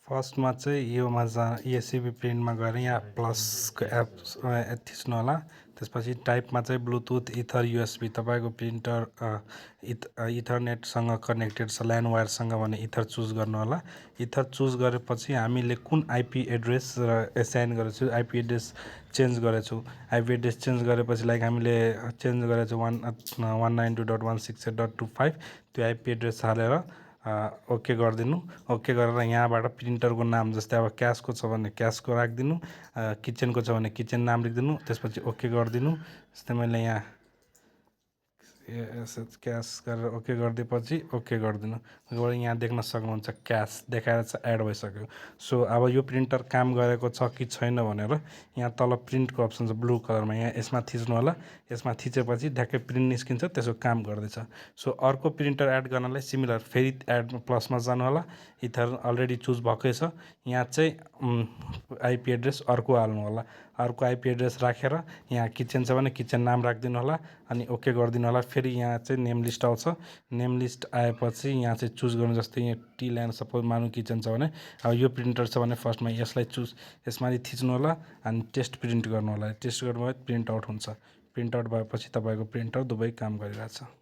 फर्स्टमा चाहिँ योमा एसिबी प्रिन्टमा गएर यहाँ प्लसको एप थिच्नु होला। त्यसपछि टाइपमा चाहिँ ब्लुटुथ इथर युएसबी तपाईँको प्रिन्टर इथरनेटसँग कनेक्टेड छ ल्यान्ड वायरसँग भने इथर चुज गर्नु होला। इथर चुज गरेपछि हामीले कुन आइपी एड्रेस एसाइन गरेको छु आइपी एड्रेस चेन्ज गरेछु। आइपी एड्रेस चेन्ज गरेपछि लाइक हामीले चेन्ज गरेको छु 192.168.25 त्यो आइपी एड्रेस हालेर ओके गरिदिनु। ओके गरेर यहाँबाट प्रिन्टरको नाम जस्तै अब क्यासको छ भने क्यासको राखिदिनु, किचनको छ भने किचन नाम लेखिदिनु, त्यसपछि ओके गरिदिनु। जस्तै मैले यहाँ क्यास गरेर ओके गरिदिएपछि ओके गरिदिनु। यहाँ देख्न सक्नुहुन्छ क्यास देखाएर चाहिँ एड भइसक्यो। सो अब यो प्रिन्टर काम गरेको छ कि छैन भनेर यहाँ तल प्रिन्टको अप्सन छ ब्लू कलरमा, यहाँ यसमा थिच्नु होला। यसमा थिचेपछि ढ्याक्कै प्रिन्ट निस्किन्छ, त्यसको काम गर्दैछ। सो अर्को प्रिन्टर एड गर्नलाई सिमिलर फेरि एड प्लसमा जानु होला। इथर अलरेडी चुज भएकै छ। यहाँ चाहिँ आइपी एड्रेस अर्को हाल्नु होला। अर्को आइपी एड्रेस राखेर यहाँ किचन छ भने किचन नाम राखिदिनु होला अनि ओके गरिदिनु होला। फेरि यहाँ चाहिँ नेम लिस्ट आउँछ। नेम लिस्ट आएपछि यहाँ चाहिँ चुज गर्नु, जस्तै यहाँ टी ल्यान्ड सपोज मानु किचन छ भने अब यो प्रिन्टर छ भने फर्स्टमा यसलाई चुज यसमाथि थिच्नु होला अनि टेस्ट प्रिन्ट गर्नु होला। टेस्ट गर्नुभयो प्रिन्ट आउट हुन्छ। प्रिन्ट आउट भएपछि तपाईँको प्रिन्टर दुवै काम गरिरहेछ।